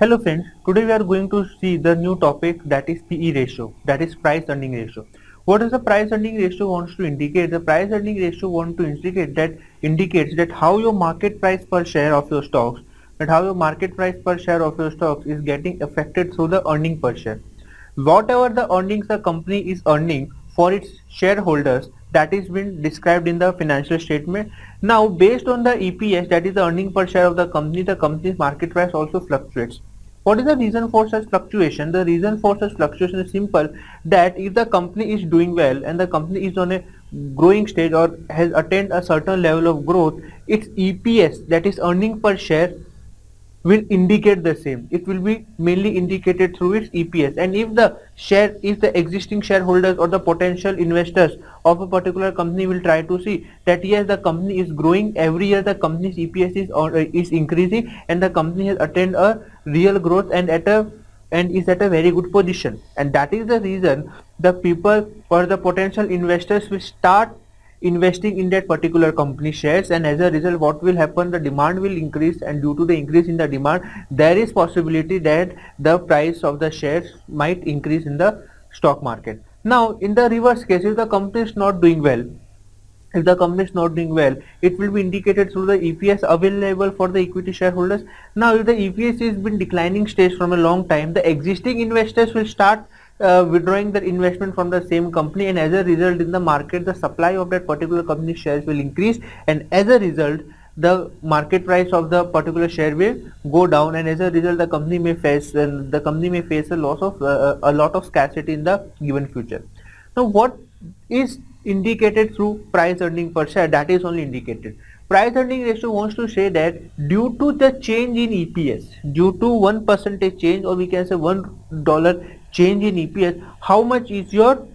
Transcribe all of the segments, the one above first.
Hello friends, today we are going to see the new topic, that is PE ratio, that is price earning ratio. What does the price earning ratio wants to indicate? The price earning ratio wants to indicates that how your market price per share of your stocks, is getting affected through the earning per share. Whatever the earnings the company is earning for its shareholders, that is been described in the financial statement. Now based on the EPS, that is the earning per share of the company's market price also fluctuates. What is the reason for such fluctuation? The reason for such fluctuation is simple, that if the company is doing well and the company is on a growing stage or has attained a certain level of growth, its EPS, that is earning per share, will indicate the same. It will be mainly indicated through its EPS. And if the existing shareholders or the potential investors of a particular company will try to see that yes, the company is growing every year, the company's EPS is increasing, and the company has attained a real growth and is at a very good position, and that is the reason the people or the potential investors will start investing in that particular company shares. And as a result, what will happen, the demand will increase, and due to the increase in the demand, there is possibility that the price of the shares might increase in the stock market. Now in the reverse case, if the company is not doing well, it will be indicated through the EPS available for the equity shareholders. Now if the EPS has been declining stage from a long time, the existing investors will start withdrawing their investment from the same company, and as a result, in the market, the supply of that particular company shares will increase, and as a result, the market price of the particular share will go down, and as a result, the company may face a loss of a lot of scarcity in the given future. Now what is indicated through price earning per share? That is only indicated. Price earning ratio wants to say that due to the change in EPS, due to 1% change, or we can say $1 change in EPS, how much is your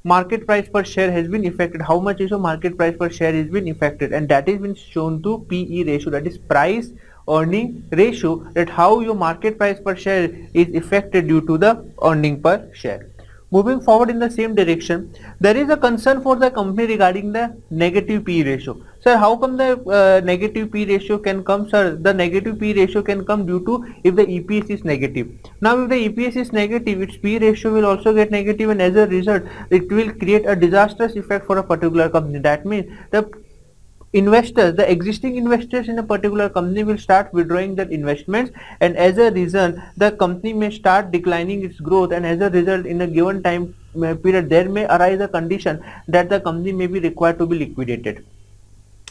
market price per share has been affected, how much is your market price per share has been affected, and that is been shown to PE ratio, that is price earning ratio, that how your market price per share is affected due to the earning per share. Moving forward in the same direction, there is a concern for the company regarding the negative P ratio. Sir, how come the negative P ratio can come? Sir, the negative P ratio can come due to if the EPS is negative. Now, if the EPS is negative, its P ratio will also get negative, and as a result, it will create a disastrous effect for a particular company. That means the existing investors in a particular company will start withdrawing their investments, and as a result, the company may start declining its growth, and as a result, in a given time period, there may arise a condition that the company may be required to be liquidated.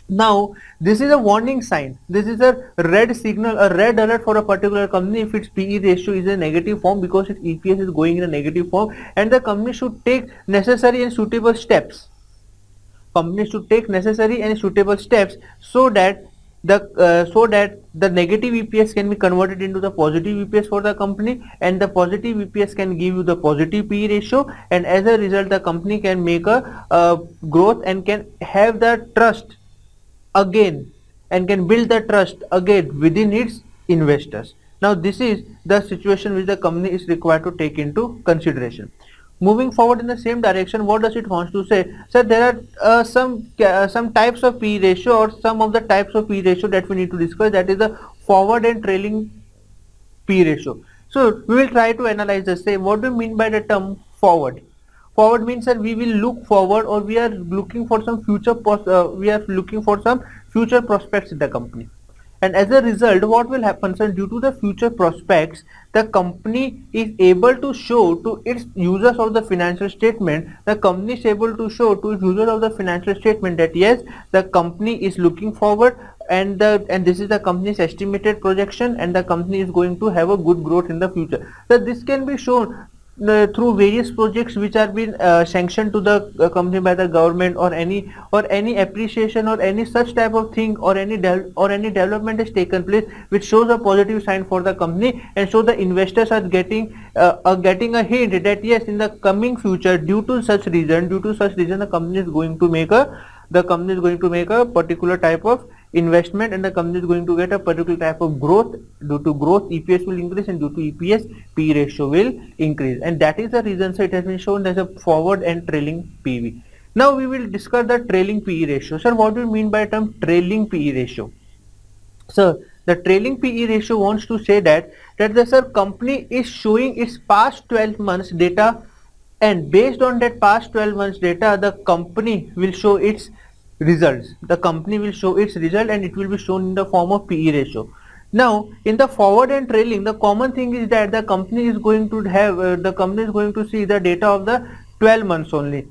Now this is a warning sign, this is a red signal, a red alert for a particular company if its PE ratio is a negative form, because its EPS is going in a negative form, and the company should take necessary and suitable steps. Companies should take necessary and suitable steps so that the negative EPS can be converted into the positive EPS for the company, and the positive EPS can give you the positive PE ratio, and as a result, the company can make a growth and can have the trust again, and can build the trust again within its investors. Now this is the situation which the company is required to take into consideration. Moving forward in the same direction, what does it want to say? So there are some types of P ratio, or some of the types of P ratio that we need to discuss, that is the forward and trailing P ratio. So we will try to analyze the same. What do you mean by the term forward? Forward means that we will look forward, or we are looking for some future prospects in the company. And as a result, what will happen, sir? Due to the future prospects, the company is able to show to its users of the financial statement, that yes, the company is looking forward, and this is the company's estimated projection, and the company is going to have a good growth in the future. So this can be shown through various projects which are being sanctioned to the company by the government, or any appreciation, or any such type of thing, or any development has taken place which shows a positive sign for the company, and so the investors are getting a hint that yes, in the coming future, due to such reason, the company is going to make a particular type of investment, and the company is going to get a particular type of growth. Due to growth, EPS will increase, and due to EPS, P ratio will increase, and that is the reason, so it has been shown as a forward and trailing PV. Now we will discuss the trailing PE ratio. Sir, what do you mean by term trailing PE ratio? So The trailing PE ratio wants to say that the sir company is showing its past 12 months data, and based on that past 12 months data, the company will show its results. The company will show its result, and it will be shown in the form of PE ratio. Now, in the forward and trailing, the common thing is that the company is going to have see the data of the 12 months only.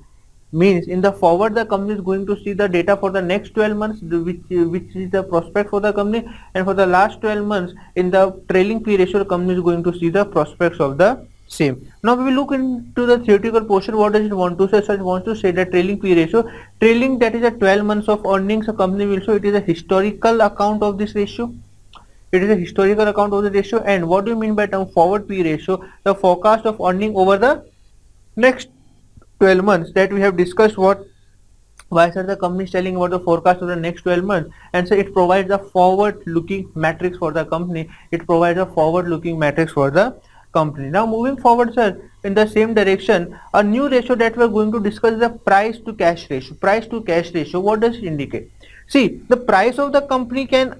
Means in the forward, the company is going to see the data for the next 12 months, which is the prospect for the company, and for the last 12 months in the trailing P ratio, the company is going to see the prospects of the same. Now we will look into the theoretical portion. What does it want to say? So it wants to say that trailing P ratio, trailing, that is a 12 months of earnings a company will show. It is a historical account of this ratio. It is a historical account of the ratio. And what do you mean by term forward P ratio? The forecast of earning over the next 12 months that we have discussed. Why sir the company is telling about the forecast of the next 12 months, and so it provides a forward looking matrix for the company. It provides a forward looking matrix for the company. Now moving forward sir, in the same direction, a new ratio that we are going to discuss is the price to cash ratio. Price to cash ratio, what does it indicate? See, the price of the company can be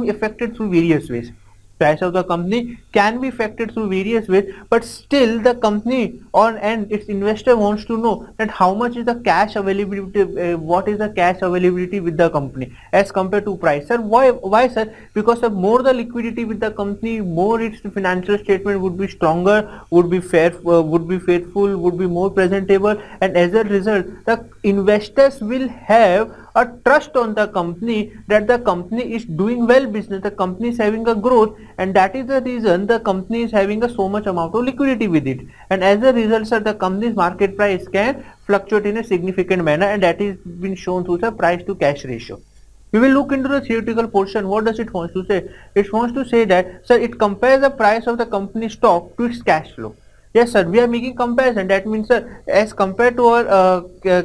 affected through various ways. Price of the company can be affected through various ways, but still the company on and its investor wants to know that how much is the cash availability, what is the cash availability with the company as compared to price. Sir, why sir? Because the more the liquidity with the company, more its financial statement would be stronger, would be faithful, would be more presentable, and as a result the investors will have a trust on the company that the company is doing well business, the company is having a growth, and that is the reason the company is having a so much amount of liquidity with it, and as a result sir, the company's market price can fluctuate in a significant manner, and that is been shown through the price to cash ratio. We will look into the theoretical portion. What does it want to say? It wants to say that sir, it compares the price of the company stock to its cash flow. Yes sir, we are making comparison. That means sir, as compared to our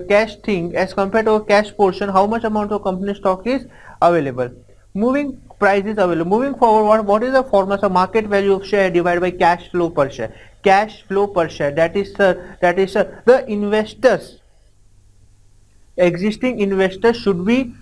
cash thing, as compared to our cash portion, how much amount of company stock is available. Moving price is available. Moving forward, what is the formula? So market value of share divided by cash flow per share. Cash flow per share. That is sir, the investors, existing investors should be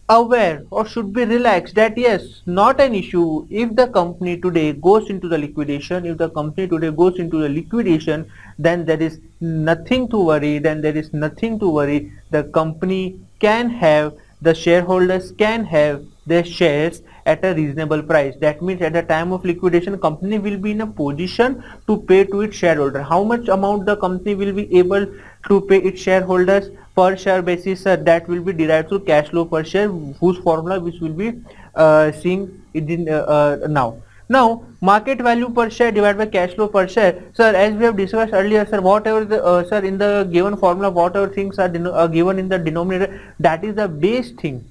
aware or should be relaxed that yes, not an issue if the company today goes into the liquidation. If the company today goes into the liquidation, then there is nothing to worry. The company can have, the shareholders can have their shares at a reasonable price. That means at the time of liquidation, company will be in a position to pay to its shareholder. How much amount the company will be able to pay its shareholders per share basis, that will be derived through cash flow per share, whose formula which will be seeing it in now. Now market value per share divided by cash flow per share, sir, as we have discussed earlier sir, whatever the sir, in the given formula, whatever things are given in the denominator, that is the base thing,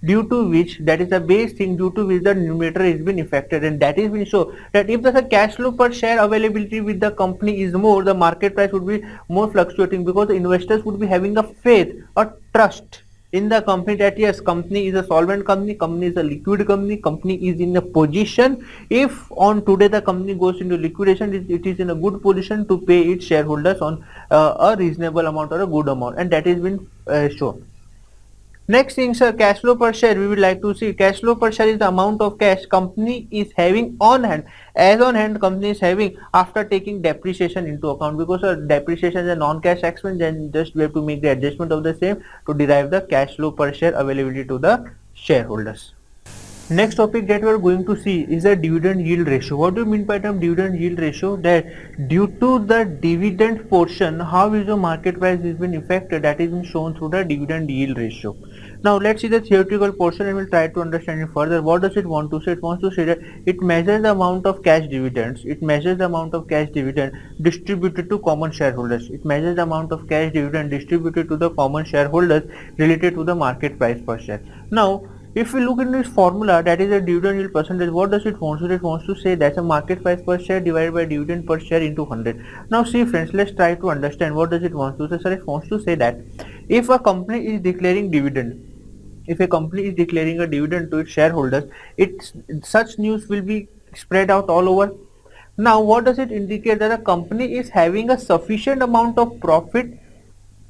due to which the numerator has been affected, and that is been shown that if the cash flow per share availability with the company is more, the market price would be more fluctuating, because the investors would be having a faith or trust in the company that yes, company is a solvent company is a liquid company is in a position, if on today the company goes into liquidation, it is in a good position to pay its shareholders on a reasonable amount or a good amount, and that has been shown. Next thing sir, cash flow per share, we would like to see. Cash flow per share is the amount of cash company is having on hand, as on hand company is having after taking depreciation into account, because depreciation is a non-cash expense, then just we have to make the adjustment of the same to derive the cash flow per share availability to the shareholders. Next topic that we are going to see is the dividend yield ratio. What do you mean by term dividend yield ratio? That due to the dividend portion, how is the market price has been affected, that is been shown through the dividend yield ratio. Now let's see the theoretical portion and we'll try to understand it further. What does it want to say? It wants to say that it measures the amount of cash dividends. It measures the amount of cash dividend distributed to common shareholders. It measures the amount of cash dividend distributed to the common shareholders related to the market price per share. Now if we look into this formula, that is a dividend yield percentage, what does it want? So it wants to say that's a market price per share divided by dividend per share into 100. Now see friends, let's try to understand what does it want to say. Sir, it wants to say that if a company is declaring dividend, if a company is declaring a dividend to its shareholders, such news will be spread out all over. Now what does it indicate? That a company is having a sufficient amount of profit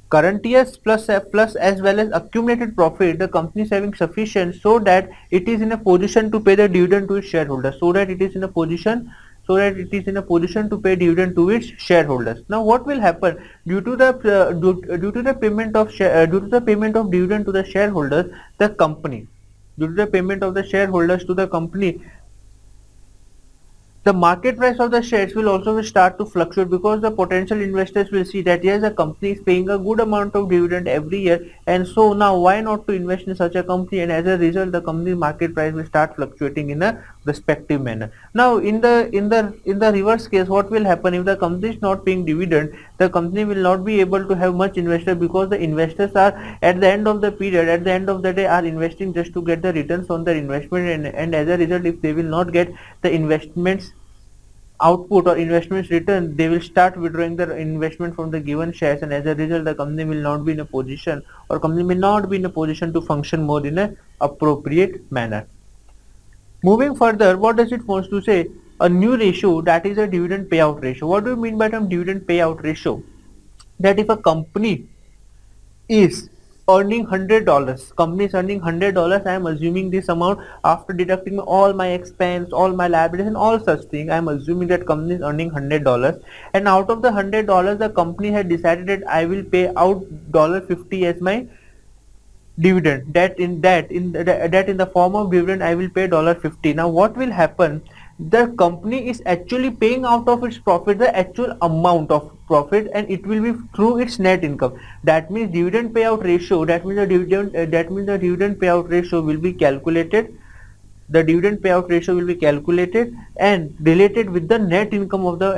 current years plus as well as accumulated profit, the company is having sufficient so that it is in a position to pay the dividend to its shareholders, to pay dividend to its shareholders. Now what will happen due to the due to the payment of due to the payment of dividend to the shareholders, the company due to the payment of the shareholders to the company, the market price of the shares will also start to fluctuate, because the potential investors will see that yes, the company is paying a good amount of dividend every year, and so now why not to invest in such a company, and as a result the company's market price will start fluctuating in a respective manner. Now in the reverse case, what will happen if the company is not paying dividend? The company will not be able to have much investor, because the investors are at the end of the period, at the end of the day, are investing just to get the returns on their investment, and as a result, if they will not get the investments output or investments return, they will start withdrawing their investment from the given shares, and as a result the company will not be in a position, or company may not be in a position to function more in a appropriate manner. Moving further, what does it wants to say? A new ratio, that is a dividend payout ratio. What do you mean by term dividend payout ratio? That if a company is earning $100, company is earning $100, I am assuming this amount after deducting all my expense, all my liabilities and all such thing, I am assuming that company is earning $100, and out of the $100 the company had decided that I will pay out $50 as my dividend, that in the form of dividend I will pay $50. Now what will happen? The company is actually paying out of its profit the actual amount of profit, and it will be through its net income. That means dividend payout ratio, the dividend payout ratio will be calculated, and related with the net income of the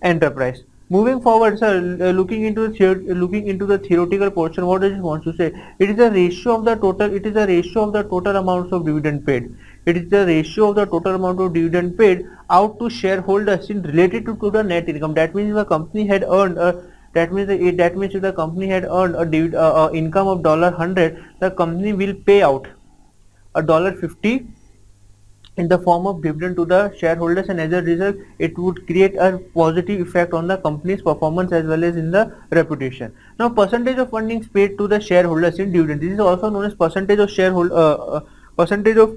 enterprise. Moving forward, sir, looking into the theoretical portion, what does it want to say? It is a ratio of the total. It is a ratio of the total amounts of dividend paid. It is the ratio of the total amount of dividend paid out to shareholders in related to the net income. That means if the company had earned if the company had earned a income of $100, the company will pay out $50 in the form of dividend to the shareholders, and as a result it would create a positive effect on the company's performance as well as in the reputation. Now percentage of earnings paid to the shareholders in dividend, this is also known as percentage of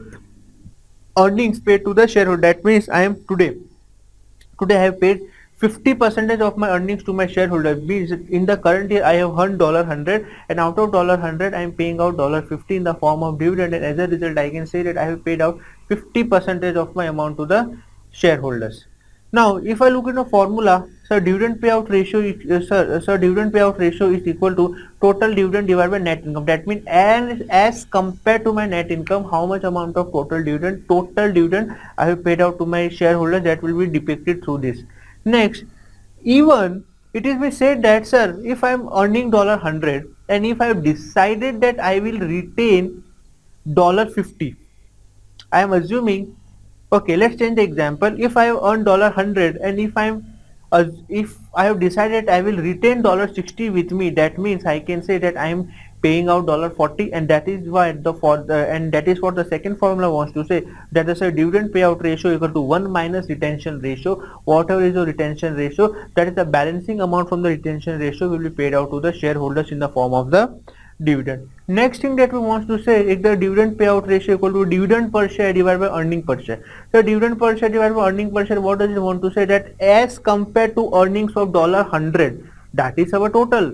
earnings paid to the shareholder. That means I am today I have paid 50% of my earnings to my shareholder. Means in the current year I have earned $100, and out of $100 I am paying out $50 in the form of dividend, and as a result I can say that I have paid out 50% of my amount to the shareholders. Now if I look at the formula, dividend payout ratio is equal to total dividend divided by net income. That means as compared to my net income, how much amount of total dividend I have paid out to my shareholders, that will be depicted through this. Next, even it is be said that, sir, if I am earning $100 and if I have decided that I will retain $50, I am assuming, okay, let's change the example. If I have earned $100 and if I have decided I will retain $60 with me, that means I can say that I am paying out $40, and that is why that is what the second formula wants to say, that is a dividend payout ratio equal to 1 minus retention ratio. Whatever is your retention ratio, that is the balancing amount from the retention ratio will be paid out to the shareholders in the form of the dividend. Next thing that we want to say is the dividend payout ratio equal to dividend per share divided by earning per share. So dividend per share divided by earning per share, what does it want to say? That as compared to earnings of $100, that is our total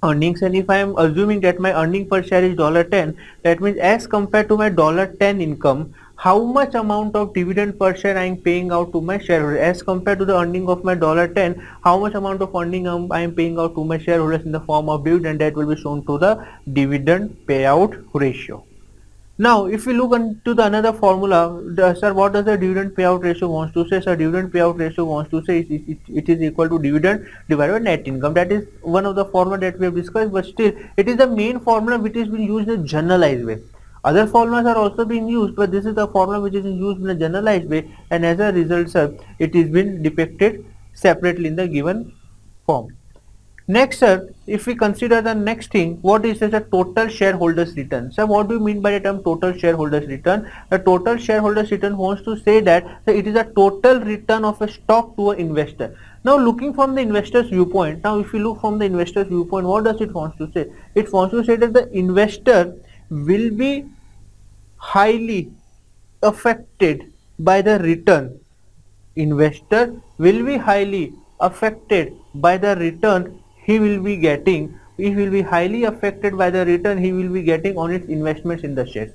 earnings, and if I am assuming that my earning per share is $10, that means as compared to my $10 income, how much amount of dividend per share I am paying out to my shareholders as compared to the earning of my $10, how much amount of earning I am paying out to my shareholders in the form of dividend, that will be shown to the dividend payout ratio. Now, if we look into the another formula, sir, what does the dividend payout ratio wants to say? Sir, dividend payout ratio wants to say it is equal to dividend divided by net income. That is one of the formula that we have discussed, but still, it is the main formula which is being used in a generalized way. Other formulas are also being used, but this is the formula which is used in a generalized way, and as a result, sir, it is been depicted separately in the given form. Next, sir, if we consider the next thing, what is the total shareholders return? So, what do you mean by the term total shareholders return? The total shareholders return wants to say that it is a total return of a stock to an investor. Now, looking from the investor's viewpoint, now if you look from the investor's viewpoint, what does it want to say? It wants to say that the investor will be highly affected by the return. Investor will be highly affected by the return he will be getting. He will be highly affected by the return he will be getting on its investments in the shares,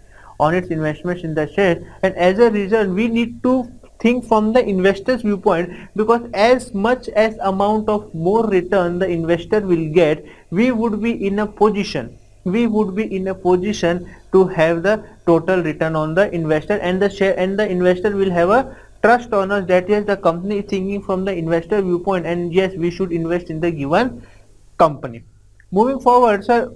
and as a result we need to think from the investor's viewpoint, because as much as amount of more return the investor will get, we would be in a position to have the total return on the investor, and the investor will have a trust on us that yes, the company is thinking from the investor viewpoint, and yes, we should invest in the given company. Moving forward, sir,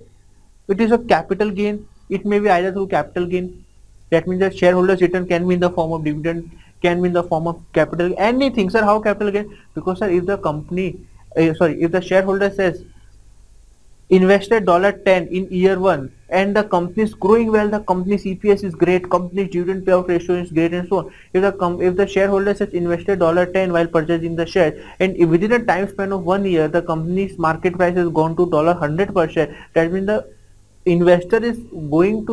it is a capital gain. It may be either through capital gain, that means that shareholders return can be in the form of dividend, can be in the form of capital, anything. Sir, how capital gain? Because sir, if the company if the shareholder says invested $10 in year one and the company is growing well, the company's EPS is great, company's dividend payout ratio is great, and so on. If the shareholder has invested $10 while purchasing the share, and within a time span of 1 year the company's market price has gone to $100 per share, that means the investor is able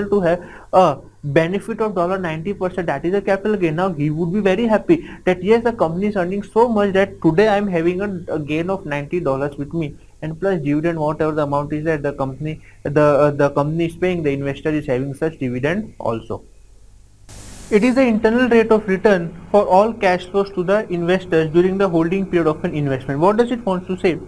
to have a benefit of $90 that is a capital gain. Now he would be very happy that yes, the company is earning so much that today I am having a gain of $90 with me, and plus dividend, whatever the amount is that the company is paying, the investor is having such dividend also. It is the internal rate of return for all cash flows to the investors during the holding period of an investment. What does it want to say?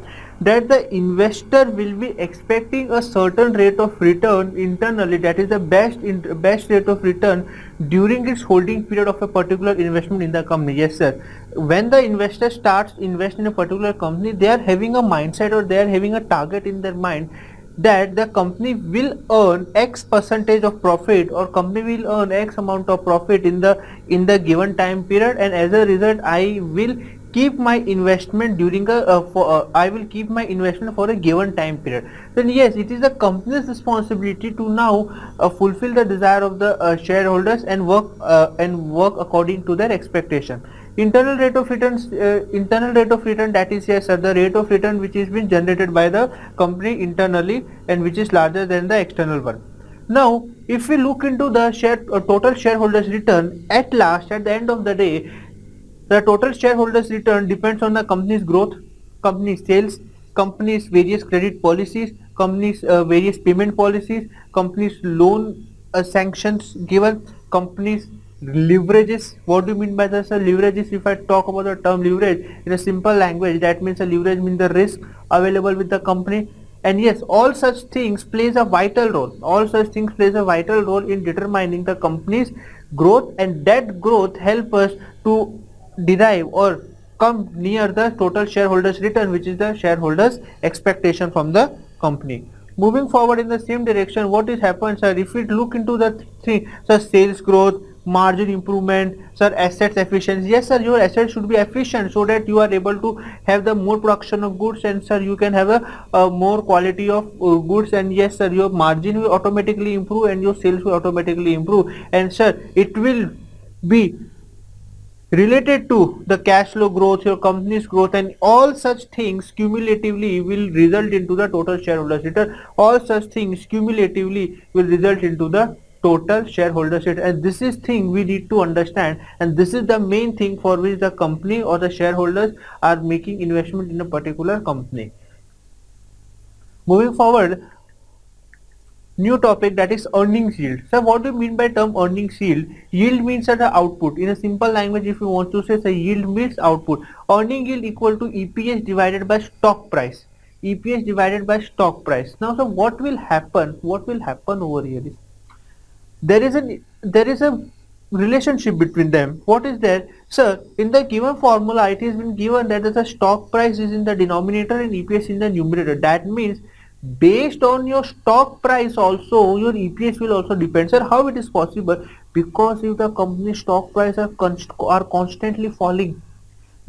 That the investor will be expecting a certain rate of return internally, that is the best rate of return during its holding period of a particular investment in the company. Yes, sir. When the investor starts invest in a particular company, they are having a mindset, or they are having a target in their mind that the company will earn X percentage of profit, or company will earn X amount of profit in the given time period, and as a result I will keep my investment for a given time period. Then yes, it is the company's responsibility to now fulfill the desire of the shareholders and work according to their expectation. Internal rate of return, that is yes sir, the rate of return which is being generated by the company internally and which is larger than the external one. Now if we look into the total shareholders return, at the end of the day, the total shareholders return depends on the company's growth, company's sales, company's various credit policies, company's various payment policies, company's loan sanctions given, company's leverages. What do you mean by this? Leverages, if I talk about the term leverage in a simple language, that means a leverage means the risk available with the company. And yes, all such things plays a vital role. In determining the company's growth, and that growth help us to derive or come near the total shareholders return, which is the shareholders expectation from the company. Moving forward in the same direction, what is happened, sir? If we look into the three, sir, sales growth, margin improvement, sir, assets efficiency. Yes sir, your assets should be efficient so that you are able to have the more production of goods, and sir, you can have a more quality of goods, and yes sir, your margin will automatically improve and your sales will automatically improve, and sir, it will be related to the cash flow growth, your company's growth, and all such things cumulatively will result into the total shareholders return. All such things cumulatively will result into the total shareholders return, and this is thing we need to understand, and this is the main thing for which the company or the shareholders are making investment in a particular company. Moving forward, new topic, that is earnings yield. So what do you mean by term earnings yield? Yield means the output. In a simple language, if you want to say, the yield means output. Earning yield equal to EPS divided by stock price. EPS divided by stock price. Now, so what will happen? What will happen over here is there is a relationship between them. What is there? Sir, in the given formula, it has been given that the stock price is in the denominator and EPS in the numerator. That means based on your stock price also, your EPS will also depend. Sir, how it is possible? Because if the company stock price are constantly falling,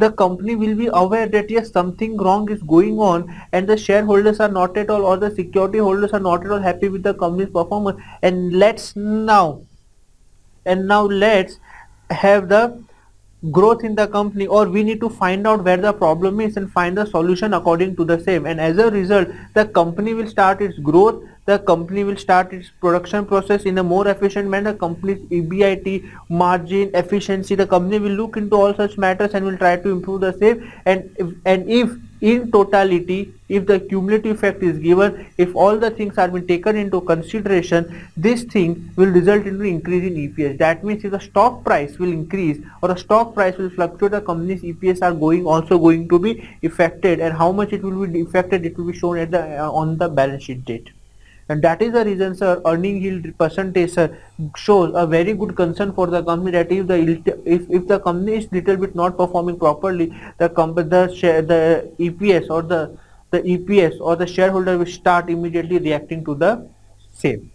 the company will be aware that yes, something wrong is going on, and the shareholders are not at all, or the security holders are not at all happy with the company's performance. And now let's have the growth in the company, or we need to find out where the problem is and find the solution according to the same. And as a result, the company will start its growth, the company will start its production process in a more efficient manner, company's EBIT, margin, efficiency, the company will look into all such matters and will try to improve the same. And if in totality, if the cumulative effect is given, if all the things are being taken into consideration, this thing will result into increase in EPS. That means if the stock price will increase or the stock price will fluctuate, the company's EPS are also going to be affected, and how much it will be affected, it will be shown at the on the balance sheet date. And that is the reason, sir, earning yield percentage, sir, shows a very good concern for the company, that if the company is little bit not performing properly, the EPS or the EPS or the shareholder will start immediately reacting to the same.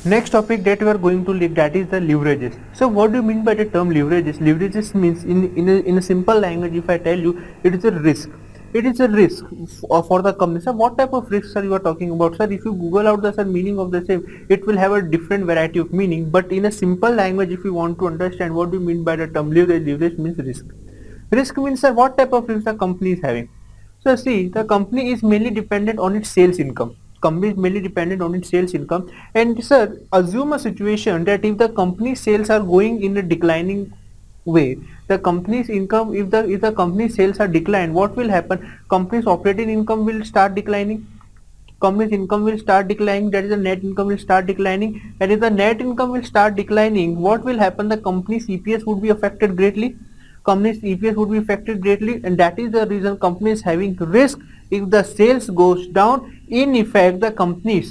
Next topic that we are going to look, that is the leverages. So what do you mean by the term leverages? Leverages means, in a simple language, if I tell you, it is a risk. It is a risk for the company. So what type of risks are you are talking about, sir? If you Google out the meaning of the same, it will have a different variety of meaning. But in a simple language, if you want to understand what do you mean by the term leverage means risk. Risk means, sir, what type of risk the company is having. So see, the company is mainly dependent on its sales income. Company is mainly dependent on its sales income. And sir, assume a situation that if the company's sales are going in a declining way, the company's income, if the company's sales are declined, what will happen? Company's operating income will start declining. Company's income will start declining, that is the net income will start declining. And if the net income will start declining, what will happen? The company's EPS would be affected greatly. Company's EPS would be affected greatly, and that is the reason company is having risk. If the sales goes down, in effect the company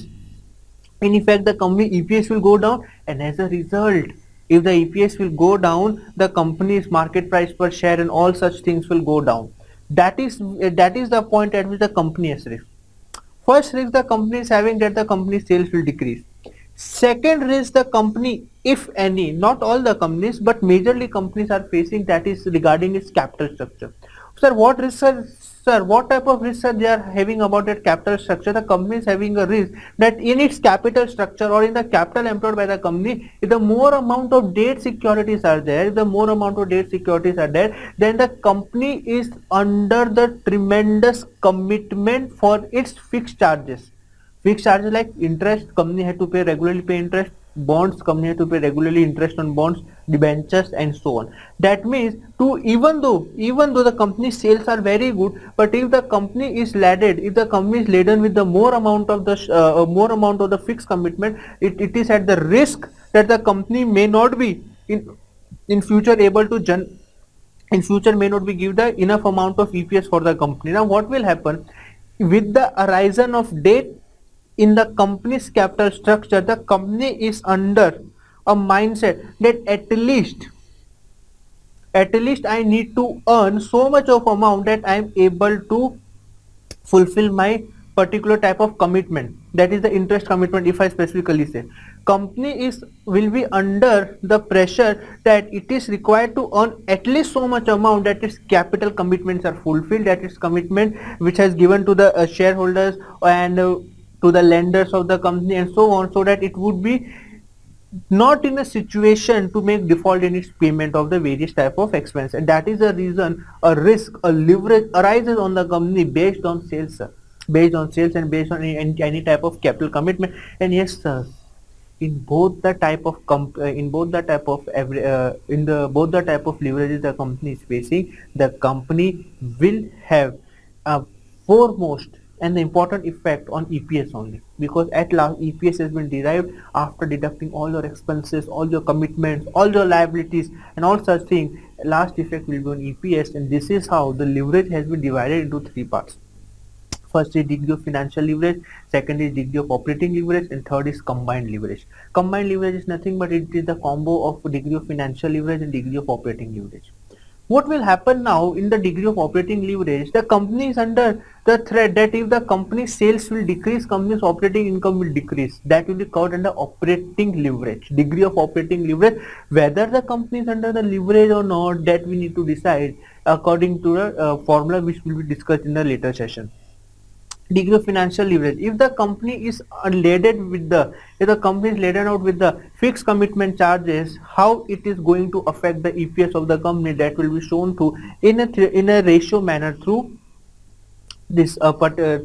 EPS will go down, and as a result, if the EPS will go down, the company's market price per share and all such things will go down. That is the point at which the company has risk. First risk the company is having, that the company's sales will decrease. Second risk the company, if any, not all the companies but majorly companies are facing, that is regarding its capital structure. Sir, what risk sir, what type of risk, sir, they are having about that capital structure? The company is having a risk that in its capital structure or in the capital employed by the company, if the more amount of debt securities are there, then the company is under the tremendous commitment for its fixed charges. Fixed charges like interest, company had to regularly pay interest, bonds, company had to pay regularly interest on bonds, debentures, and so on. That means, even though the company sales are very good, but if the company is laden with the more amount of the fixed commitment, it is at the risk that the company may not be in future able to may not be give the enough amount of EPS for the company. Now what will happen with the horizon of debt in the company's capital structure? The company is under a mindset that at least I need to earn so much of amount that I am able to fulfill my particular type of commitment, that is the interest commitment. If I specifically say, company will be under the pressure that it is required to earn at least so much amount that its capital commitments are fulfilled, that its commitment which has given to the shareholders and to the lenders of the company and so on, so that it would be not in a situation to make default in its payment of the various type of expense. And that is the reason a leverage arises on the company based on sales, sir. Based on sales and based on any type of capital commitment. And yes, sir, in both the type of leverages the company is facing, the company will have a foremost and the important effect on EPS only, because at last EPS has been derived after deducting all your expenses, all your commitments, all your liabilities and all such things. Last effect will be on EPS, and this is how the leverage has been divided into three parts. First is degree of financial leverage, second is degree of operating leverage, and third is combined leverage. Combined leverage is nothing but it is the combo of degree of financial leverage and degree of operating leverage. What will happen now in the degree of operating leverage? The company is under the threat that if the company's sales will decrease, company's operating income will decrease. That will be called under operating leverage, degree of operating leverage. Whether the company is under the leverage or not, that we need to decide. according to the formula which will be discussed in the later session. Degree of financial leverage: if the company is laden with the if the company is laden out with the fixed commitment charges, how it is going to affect the EPS of the company, that will be shown to in a ratio manner through this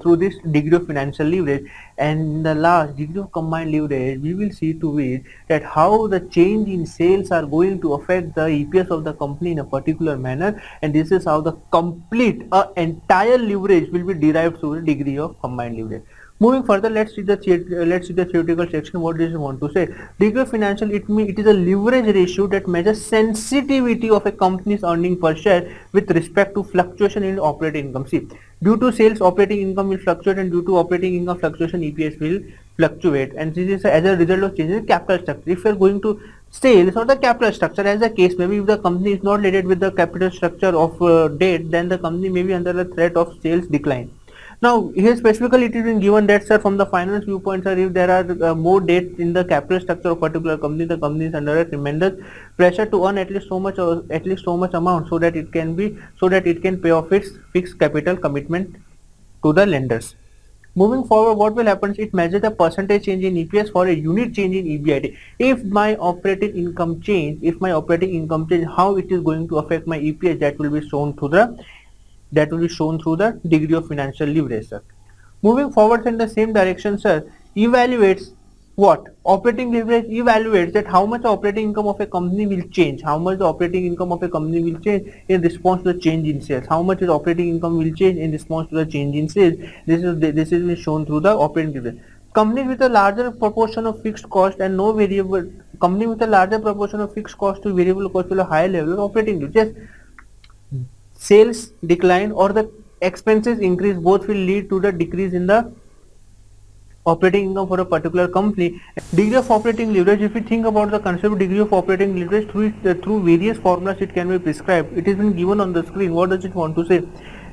through this degree of financial leverage. And in the last, degree of combined leverage, we will see to it that how the change in sales are going to affect the EPS of the company in a particular manner, and this is how the complete entire leverage will be derived through the degree of combined leverage. Moving further, let's see the theoretical section. What does it want to say? Degree of financial, it is a leverage ratio that measures sensitivity of a company's earning per share with respect to fluctuation in operating income. See, due to sales, operating income will fluctuate, and due to operating income fluctuation, EPS will fluctuate. And this is as a result of changes in capital structure. If you are going to sales or the capital structure, as the case maybe, if the company is not related with the capital structure of debt, then the company may be under the threat of sales decline. Now, here specifically it is been given that, sir, from the finance viewpoint, sir, if there are more debt in the capital structure of particular company, the company is under a tremendous pressure to earn at least so much amount, so that it can pay off its fixed capital commitment to the lenders. Moving forward, what will happen is it measures the percentage change in EPS for a unit change in EBIT. If my operating income change, how it is going to affect my EPS, that will be shown through the degree of financial leverage, sir. Moving forward in the same direction, sir, evaluates what? Operating leverage evaluates that how much operating income of a company will change, in response to the change in sales. How much is operating income will change in response to the change in sales. This is shown through the operating leverage. Companies with a larger proportion of fixed cost and no variable, company with a larger proportion of fixed cost to variable cost will have higher level of operating leverage. Sales decline or the expenses increase, both will lead to the decrease in the operating income for a particular company. Degree of operating leverage, if you think about the concept of degree of operating leverage, through various formulas it can be prescribed. It has been given on the screen. What does it want to say?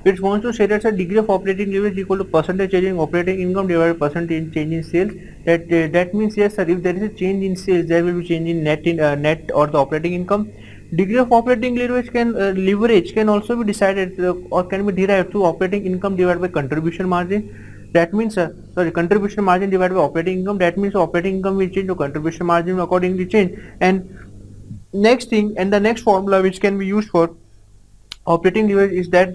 It wants to say that the degree of operating leverage equal to percentage change in operating income divided by percentage change in sales. That means, yes, sir, if there is a change in sales, there will be change in net or the operating income. Degree of operating leverage can also be decided or can be derived through operating income divided by contribution margin. That means, contribution margin divided by operating income. That means operating income will change, to contribution margin will accordingly change. And the next formula which can be used for operating leverage is that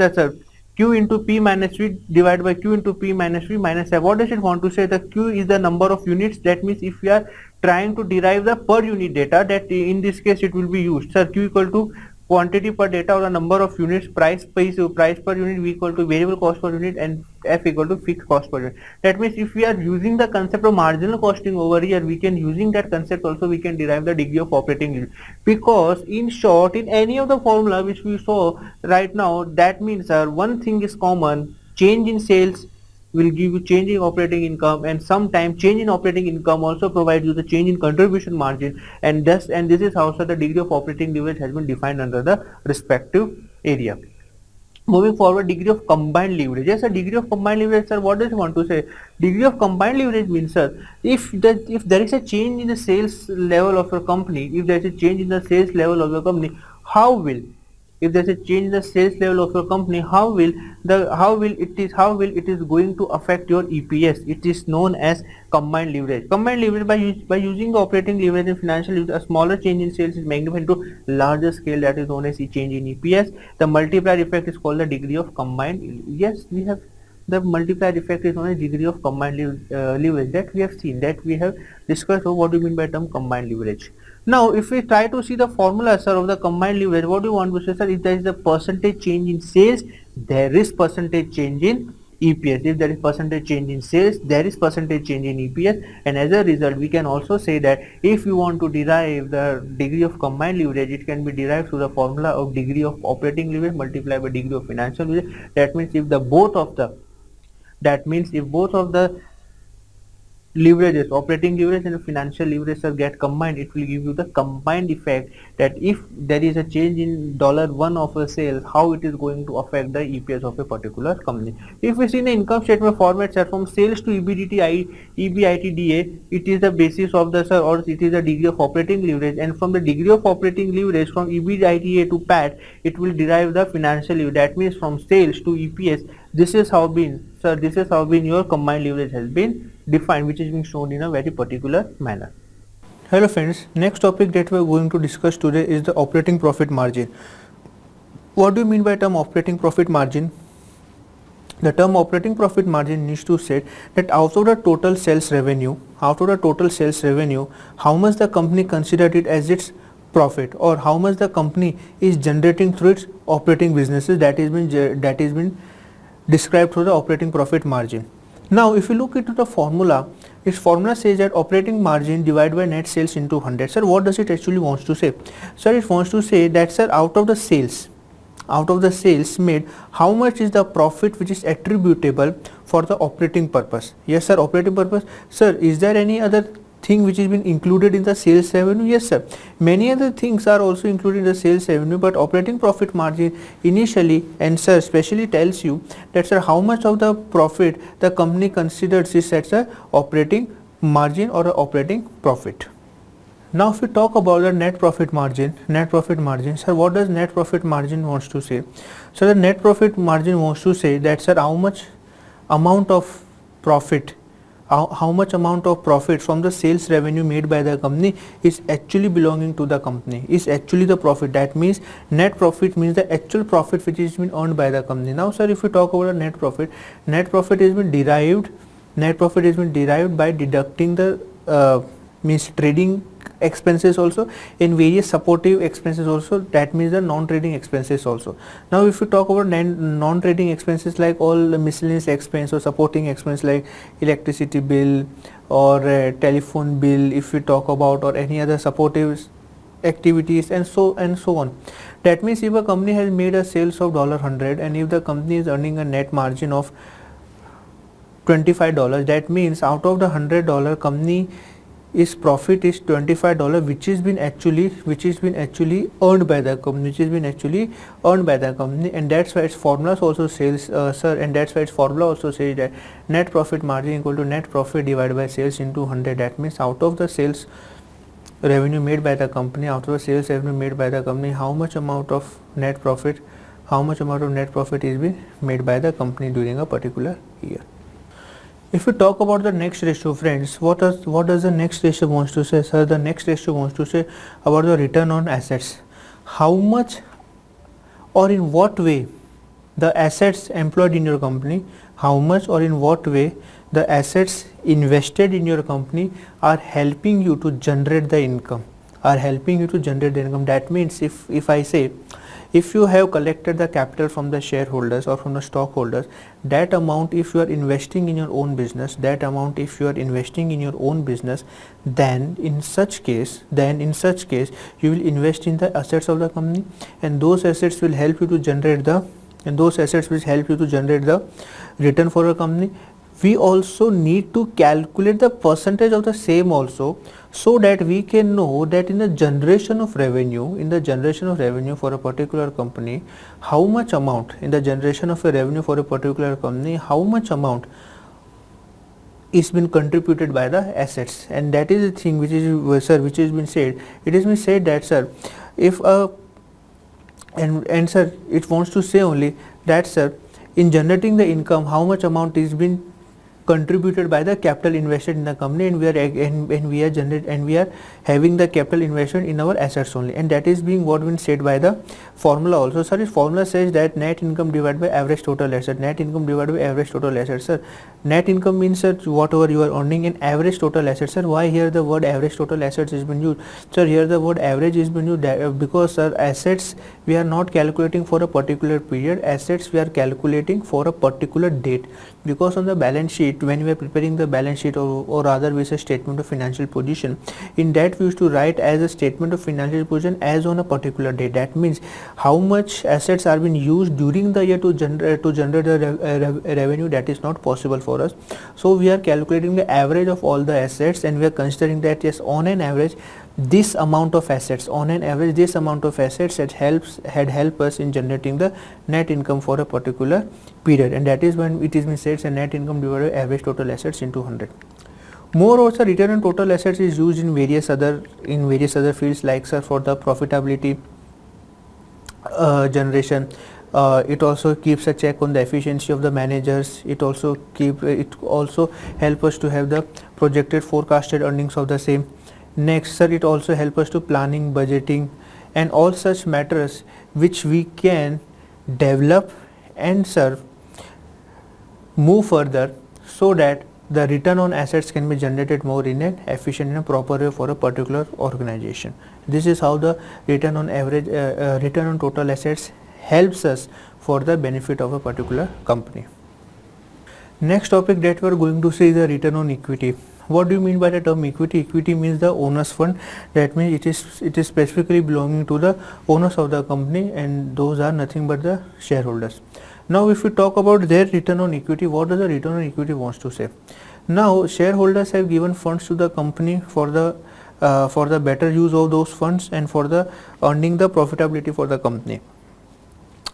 Q into P minus V divided by Q into P minus V minus F. What does it want to say? The Q is the number of units. That means if we are trying to derive the per unit data, that in this case it will be used. Sir, Q equal to quantity per data or the number of units, price per unit, V equal to variable cost per unit, and F equal to fixed cost per unit. That means if we are using the concept of marginal costing over here, we can using that concept also we can derive the degree of operating leverage. Because in short, in any of the formula which we saw right now, that means one thing is common: change in sales will give you change in operating income, and sometimes change in operating income also provides you the change in contribution margin, and this is how the degree of operating leverage has been defined under the respective area. Moving forward, degree of combined leverage. Yes, a degree of combined leverage, sir, what does it want to say? Degree of combined leverage means, sir, if there is a change in the sales level of your company, how will, if there is a change in the sales level of your company, how will it is going to affect your EPS? It is known as combined leverage. Combined leverage, by using the operating leverage and financial leverage, a smaller change in sales is magnified into larger scale, that is known as a change in EPS. The multiplier effect is called the degree of combined. Yes, we have the multiplier effect is known as degree of combined leverage, that we have seen, that we have discussed. What do you mean by term combined leverage? Now, if we try to see the formula, sir, of the combined leverage, what do you want to say, sir? If there is a percentage change in sales, there is percentage change in EPS. If there is percentage change in sales, there is percentage change in EPS. And as a result, we can also say that if you want to derive the degree of combined leverage, it can be derived through the formula of degree of operating leverage multiplied by degree of financial leverage. That means if both of the leverages, operating leverage and financial leverage sir get combined, it will give you the combined effect that if there is a change in $1 of a sales, how it is going to affect the EPS of a particular company. If we see in the income statement format sir, from sales to EBITDA, it is the basis of the sir, or it is the degree of operating leverage, and from the degree of operating leverage from EBITDA to PAT, it will derive the financial leverage. That means from sales to EPS, this is how been sir, this is how been your combined leverage has been defined, which is being shown in a very particular manner. Hello friends, next topic that we are going to discuss today is the operating profit margin. What do you mean by term operating profit margin? The term operating profit margin needs to say that out of the total sales revenue, how much the company considered it as its profit, or how much the company is generating through its operating businesses, that is been described through the operating profit margin. Now if you look into the formula, its formula says that operating margin divided by net sales into 100. Sir, what does it actually wants to say? Sir, it wants to say that sir, out of the sales made, how much is the profit which is attributable for the operating purpose? Yes sir, operating purpose. Sir, is there any other thing which is been included in the sales revenue? Yes sir, many other things are also included in the sales revenue, but operating profit margin initially and sir specially tells you that sir, how much of the profit the company considers is as a operating margin or a operating profit. Now if we talk about the net profit margin, sir, what does net profit margin wants to say? So the net profit margin wants to say that sir, how much amount of profit from the sales revenue made by the company is actually belonging to the company, is actually the profit. That means net profit means the actual profit which is been earned by the company. Now sir, if we talk about the net profit has been derived by deducting the means trading expenses also, in various supportive expenses also, that means the non-trading expenses also. Now if you talk about non-trading expenses like all the miscellaneous expense or supporting expense like electricity bill or telephone bill, if we talk about, or any other supportive activities and so on. That means if a company has made a sales of $100 and if the company is earning a net margin of $25, that means out of the $100 company its profit is $25, which has been actually earned by the company, and that's why its formula also says that net profit margin equal to net profit divided by sales into 100. That means out of the sales revenue made by the company, how much amount of net profit is being made by the company during a particular year. If we talk about the next ratio, friends, what does the next ratio wants to say? Sir, the next ratio wants to say about the return on assets. How much or in what way the assets employed in your company, how much or in what way the assets invested in your company are helping you to generate the income. That means if I say, if you have collected the capital from the shareholders or from the stockholders, that amount if you are investing in your own business, then in such case you will invest in the assets of the company, and those assets will help you to generate the return for a company. We also need to calculate the percentage of the same also, so that we can know that in the generation of revenue for a particular company, how much amount is been contributed by the assets. And that is the thing which has been said. It has been said that sir, if sir, it wants to say only that sir, in generating the income, how much amount is been contributed by the capital invested in the company, and we are having the capital investment in our assets only, and that is being what been said by the formula also. Sir, this formula says that net income divided by average total asset. Sir, net income means sir, whatever you are earning, in average total assets. Sir, why here the word average total assets has been used? Sir, here the word average is been used because sir, assets we are not calculating for a particular period, assets we are calculating for a particular date, because on the balance sheet, when we are preparing the balance sheet, or rather we say statement of financial position, in that we used to write as a statement of financial position as on a particular date. That means how much assets are being used during the year to generate the revenue, that is not possible for us. So we are calculating the average of all the assets, and we are considering that yes, on an average this amount of assets, had helped us in generating the net income for a particular period, and that is when it is been said, a net income divided by average total assets into 100. Moreover, return on total assets is used in various other fields, like sir, for the profitability generation. It also keeps a check on the efficiency of the managers. It also help us to have the projected forecasted earnings of the same. Next, sir, it also help us to planning, budgeting, and all such matters which we can develop and serve move further, so that the return on assets can be generated more in an efficient and proper way for a particular organization. This is how the return on total assets helps us for the benefit of a particular company. Next topic that we are going to see is the return on equity. What do you mean by the term equity? Equity means the owner's fund. That means it is specifically belonging to the owners of the company, and those are nothing but the shareholders. Now if we talk about their return on equity, what does the return on equity wants to say? Now shareholders have given funds to the company for the better use of those funds and for the earning the profitability for the company.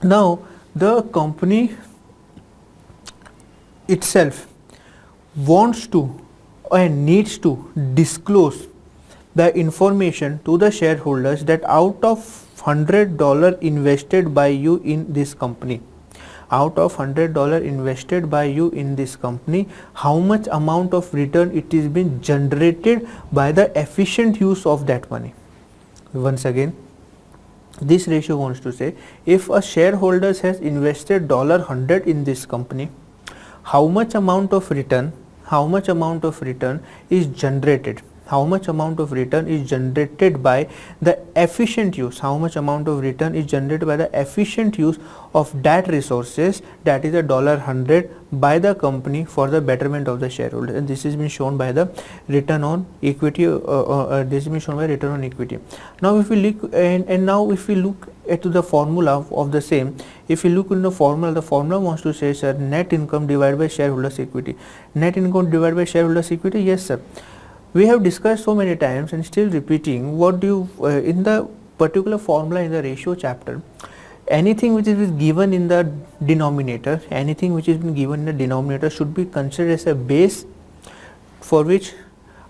Now the company itself wants to and needs to disclose the information to the shareholders that out of $100 invested by you in this company, how much amount of return it is being generated by the efficient use of that money. Once again, this ratio wants to say, if a shareholder has invested $100 in this company, how much amount of return is generated by the efficient use, of that resources, that is $100 by the company for the betterment of the shareholder, and this has been shown by the return on equity. Now if we look now if we look at the formula of the same, if you look in the formula wants to say, sir, net income divided by shareholders equity. Net income divided by shareholders equity, yes sir, we have discussed so many times and still repeating. What do you in the particular formula in the ratio chapter, anything which is given in the denominator, should be considered as a base for which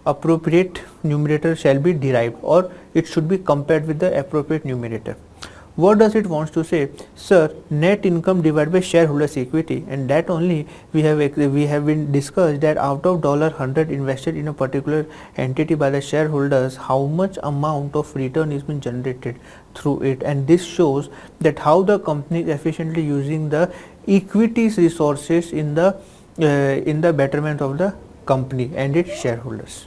appropriate numerator shall be derived, or it should be compared with the appropriate numerator. What does it wants to say? Sir, net income divided by shareholders equity, and that only we have been discussed that out of $100 invested in a particular entity by the shareholders, how much amount of return is being generated through it, and this shows that how the company is efficiently using the equities resources in the betterment of the company and its shareholders.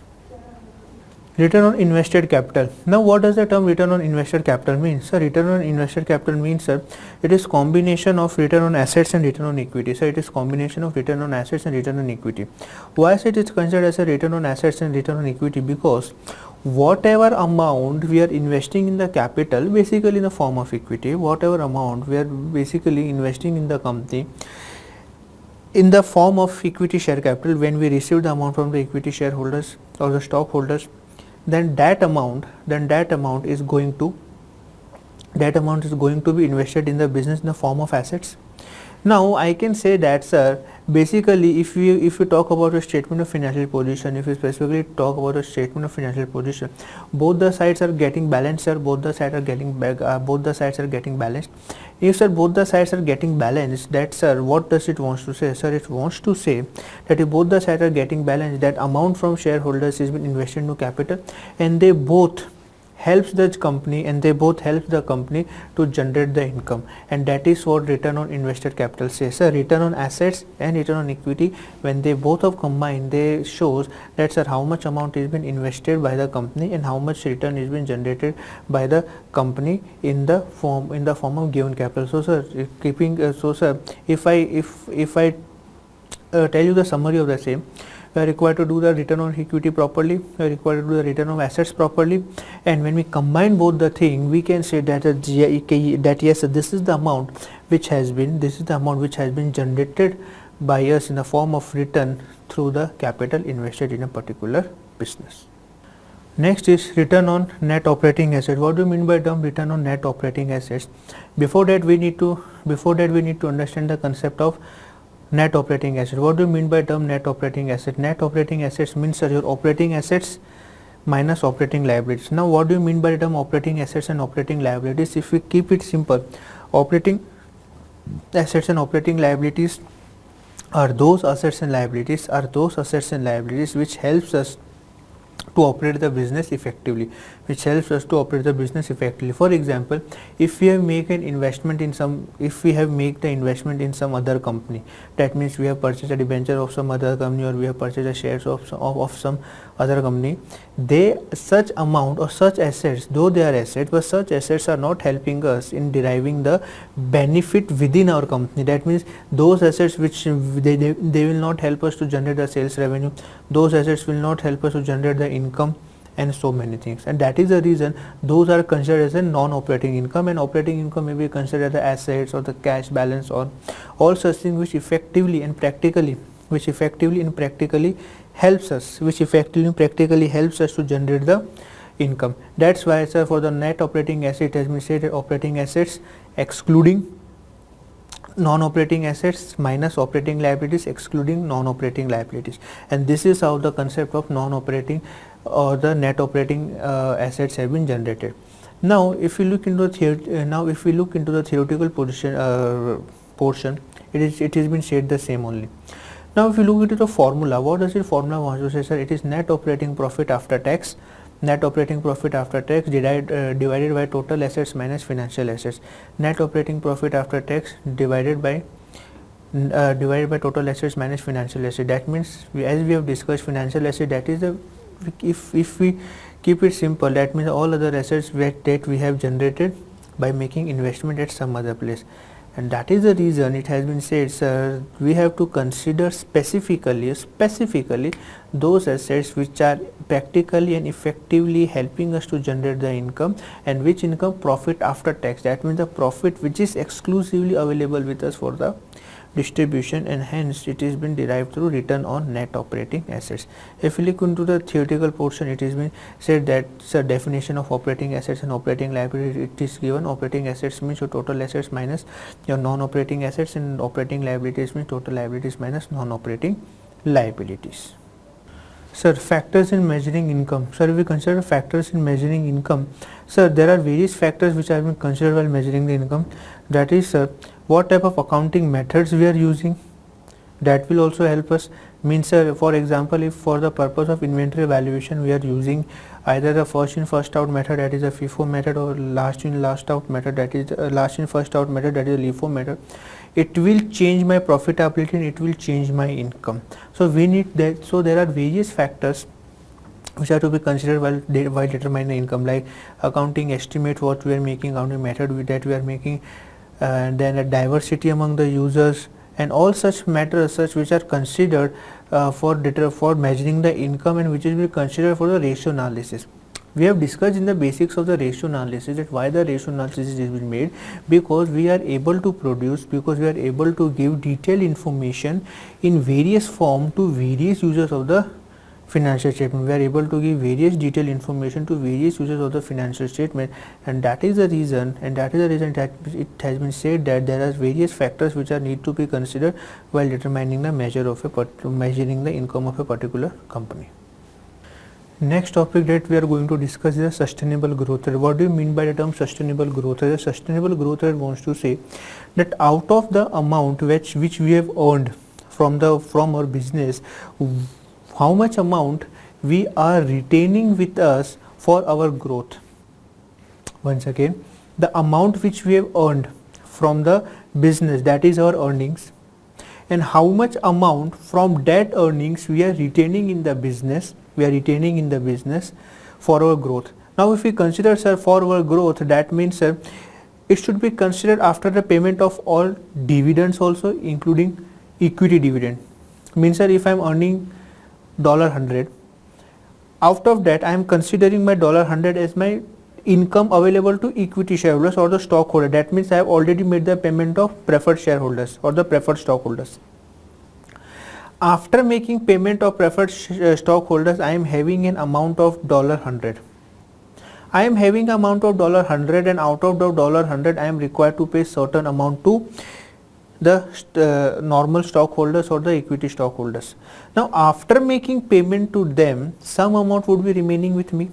Return on invested capital. Now what does the term return on invested capital mean? So return on invested capital means, sir, it is combination of return on assets and return on equity. So it is combination of return on assets and return on equity. Why is it considered as a return on assets and return on equity? Because whatever amount we are investing in the capital, basically in the form of equity, whatever amount we are basically investing in the company in the form of equity share capital, when we receive the amount from the equity shareholders or the stockholders, then that amount is going to be invested in the business in the form of assets. Now I can say that, sir, basically if you talk about a statement of financial position, if you specifically talk about a statement of financial position, both the sides are getting balanced, sir. Both the sides are getting balanced. If, sir, both the sides are getting balanced, that, sir, what does it wants to say? Sir, it wants to say that if both the sides are getting balanced, that amount from shareholders is been invested into capital, and they both helps the company to generate the income, and that is what return on invested capital says. So return on assets and return on equity, when they both have combined, they shows that, sir, how much amount is been invested by the company and how much return is been generated by the company in the form of given capital. So sir, if I tell you the summary of the same, we are required to do the return on equity properly, we are required to do the return on assets properly, and when we combine both the thing, we can say that that yes, this is the amount which has been generated by us in the form of return through the capital invested in a particular business. Next is return on net operating assets. What do you mean by term return on net operating assets? Before that we need to understand the concept of net operating asset. What do you mean by term net operating asset? Net operating assets means your operating assets minus operating liabilities. Now what do you mean by the term operating assets and operating liabilities? If we keep it simple, operating assets and operating liabilities are those assets and liabilities which helps us to operate the business effectively, For example, if we have made the investment in some other company, that means we have purchased a debenture of some other company, or we have purchased the shares of some other company, such amount or such assets, though they are assets, but such assets are not helping us in deriving the benefit within our company. That means those assets which they will not help us to generate the sales revenue, those assets will not help us to generate the income, and so many things, and that is the reason those are considered as a non-operating income. And operating income may be considered the assets or the cash balance or all such things which effectively and practically helps us to generate the income. That's why, sir, for the net operating asset, it has been said that operating assets excluding non-operating assets minus operating liabilities excluding non-operating liabilities, and this is how the concept of non-operating or the net operating assets have been generated. Now if we look into the theoretical portion, it has been said the same only. Now if you look into the formula, what does the formula want to say, sir? It is net operating profit after tax divided by total assets minus financial assets. Net operating profit after tax divided by total assets minus financial assets. That means as we have discussed, financial asset, that is the, if we keep it simple, that means all other assets that we have generated by making investment at some other place. And that is the reason it has been said, sir, we have to consider specifically those assets which are practically and effectively helping us to generate the income, and which income? Profit after tax. That means the profit which is exclusively available with us for the distribution, and hence it has been derived through return on net operating assets. If we look into the theoretical portion, it has been said that, sir, definition of operating assets and operating liability, it is given. Operating assets means your total assets minus your non-operating assets, and operating liabilities means total liabilities minus non-operating liabilities. Sir, factors in measuring income. Sir, if we consider factors in measuring income, sir, there are various factors which have been considered while measuring the income. That is, sir, what type of accounting methods we are using, that will also help us. Means, sir, for example, if for the purpose of inventory valuation we are using either the first in first out method, that is a FIFO method, or last in last out method, that is last in first out method, that is a LIFO method, it will change my profitability and it will change my income. So we need that. So there are various factors which are to be considered while determining the income, like accounting estimate what we are making, accounting method that we are making, and then a diversity among the users, and all such matters which are considered for measuring the income, and which will be considered for the ratio analysis. We have discussed in the basics of the ratio analysis that why the ratio analysis is being made, because we are able to give detailed information in various form to various users of the financial statement. We are able to give various detailed information to various users of the financial statement, and that is the reason that it has been said that there are various factors which are need to be considered while determining the measuring the income of a particular company. Next topic that we are going to discuss is sustainable growth rate. What do you mean by the term sustainable growth rate? Sustainable growth rate wants to say that out of the amount which we have earned from our business, how much amount we are retaining with us for our growth. Once again, the amount which we have earned from the business, that is our earnings, and how much amount from that earnings we are retaining in the business for our growth. Now if we consider, sir, for our growth, that means, sir, it should be considered after the payment of all dividends also, including equity dividend. Means, sir, if I am earning $100. Out of that, I am considering my $100 as my income available to equity shareholders or the stockholder. That means I have already made the payment of preferred shareholders or the preferred stockholders. After making payment of preferred stockholders, I am having an amount of $100. I am having amount of $100, and out of the $100 I am required to pay certain amount to the normal stockholders or the equity stockholders. Now after making payment to them, some amount would be remaining with me.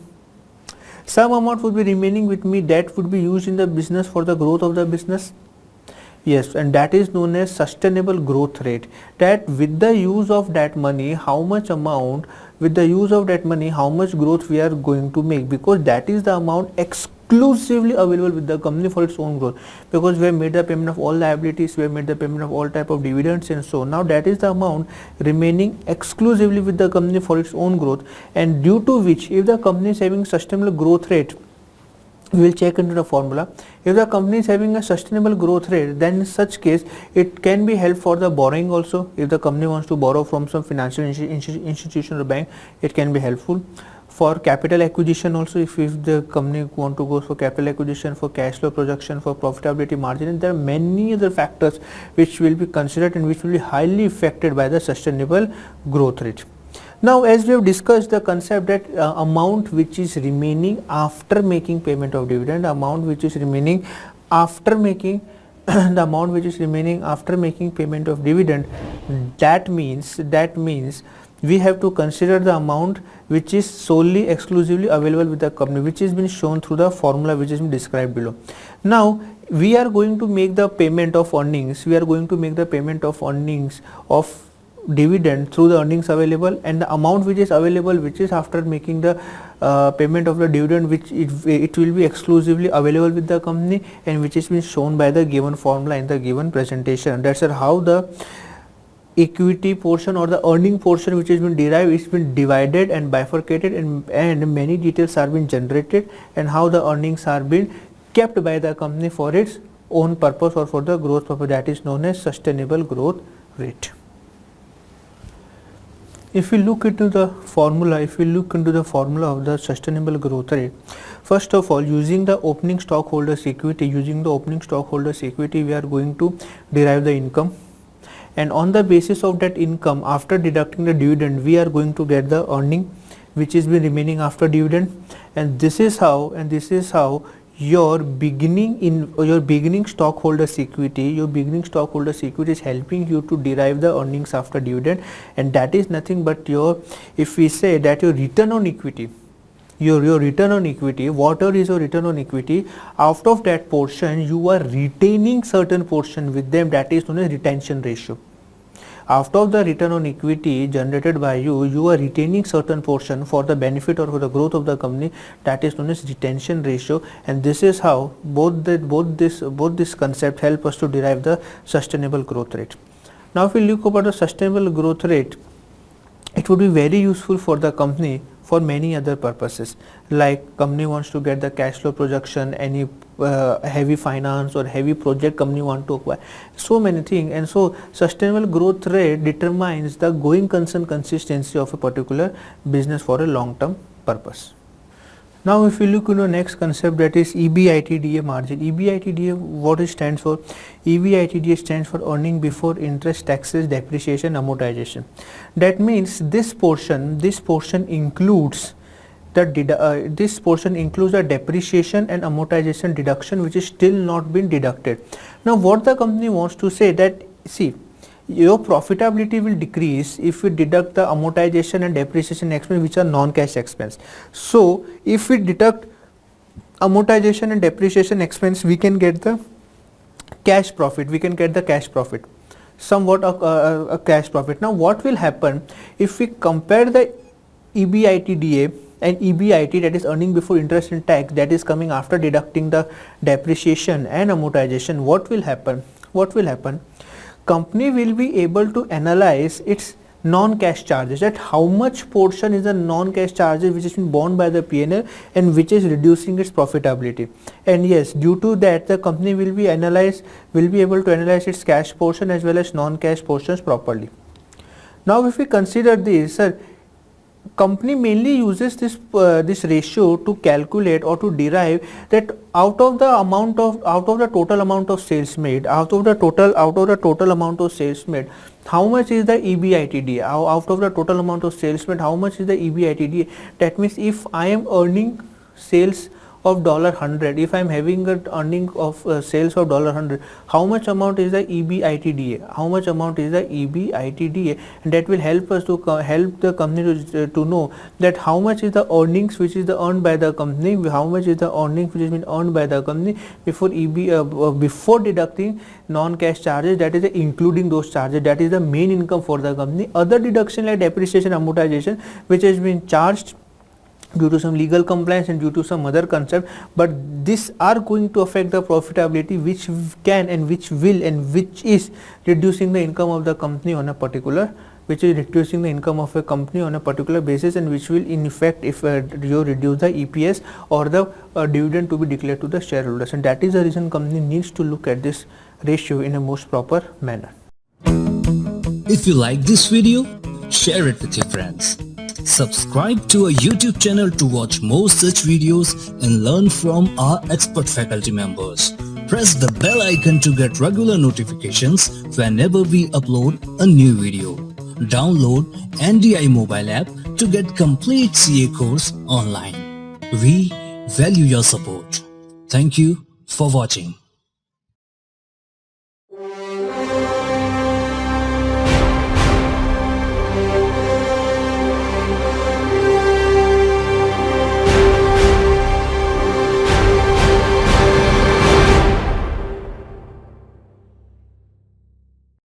Some amount would be remaining with me that would be used in the business for the growth of the business. Yes, and that is known as sustainable growth rate. That with the use of that money, how much amount, with the use of that money, how much growth we are going to make, because that is the amount exclusively available with the company for its own growth, because we have made the payment of all liabilities, we have made the payment of all type of dividends, and so now that is the amount remaining exclusively with the company for its own growth, and due to which, if the company is having sustainable growth rate, we will check into the formula. If the company is having a sustainable growth rate, then in such case it can be helpful for the borrowing also. If the company wants to borrow from some financial institution or bank, it can be helpful. For capital acquisition also, if the company want to go for capital acquisition, for cash flow projection, for profitability margin, and there are many other factors which will be considered and which will be highly affected by the sustainable growth rate. Now, as we have discussed the concept that amount which is remaining after making payment of dividend, amount which is remaining after making the amount which is remaining after making payment of dividend, that means we have to consider the amount which is solely exclusively available with the company, which has been shown through the formula which has been described below. Now we are going to make the payment of earnings, of dividend through the earnings available, and the amount which is available, which is after making the payment of the dividend, which it will be exclusively available with the company, and which has been shown by the given formula in the given presentation. That's how the equity portion or the earning portion which has been derived, it's been divided and bifurcated, and many details are being generated, and how the earnings are being kept by the company for its own purpose or for the growth purpose, that is known as sustainable growth rate. If we look into the formula, of the sustainable growth rate, first of all, using the opening stockholders equity, we are going to derive the income, and on the basis of that income, after deducting the dividend, we are going to get the earning which is been remaining after dividend, and this is how your beginning stockholders equity is helping you to derive the earnings after dividend, and that is nothing but if we say that your return on equity, whatever is your return on equity, out of that portion you are retaining certain portion with them, that is known as retention ratio. Out of the return on equity generated by you are retaining certain portion for the benefit or for the growth of the company, that is known as retention ratio, and this is how both this concept help us to derive the sustainable growth rate. Now if we look about the sustainable growth rate, it would be very useful for the company for many other purposes, like company wants to get the cash flow projection, any heavy finance or heavy project company want to acquire, so many things, and so sustainable growth rate determines the going concern consistency of a particular business for a long term purpose. Now if we look into the next concept, that is EBITDA margin. EBITDA, what it stands for? EBITDA stands for earning before interest, taxes, depreciation, amortization. That means this portion includes the depreciation and amortization deduction which is still not been deducted. Now what the company wants to say that, see, your profitability will decrease if we deduct the amortization and depreciation expense which are non-cash expense. So if we deduct amortization and depreciation expense, we can get the cash profit, somewhat a cash profit. Now what will happen if we compare the EBITDA and EBIT, that is earning before interest and tax, that is coming after deducting the depreciation and amortization? What will happen? Company will be able to analyze its non-cash charges, that how much portion is the non-cash charges which has been borne by the P&L and which is reducing its profitability. And yes, due to that the company will be able to analyze its cash portion as well as non-cash portions properly. Now if we consider this, sir, company mainly uses this ratio to calculate or to derive that out of the total amount of sales made, out of the total amount of sales made, how much is the EBITDA? Out of the total amount of sales made, how much is the EBITDA? That means if I am earning sales of $100, if I am having a earning of sales of $100, how much amount is the EBITDA? How much amount is the EBITDA? And that will help us to help the company to know that how much is the earnings which is earned by the company, how much is the earnings which has been earned by the company before before deducting non-cash charges, that is including those charges, that is the main income for the company. Other deduction like depreciation, amortization, which has been charged due to some legal compliance and due to some other concept, but these are going to affect the profitability, which can and which will and which is reducing the income of the company on a particular basis, and which will in effect if you reduce the EPS or the dividend to be declared to the shareholders. And that is the reason company needs to look at this ratio in a most proper manner. If you like this video, share it with your friends. Subscribe to our YouTube channel to watch more such videos and learn from our expert faculty members. Press the bell icon to get regular notifications whenever we upload a new video. Download NDI mobile app to get complete CA course online. We value your support. Thank you for watching.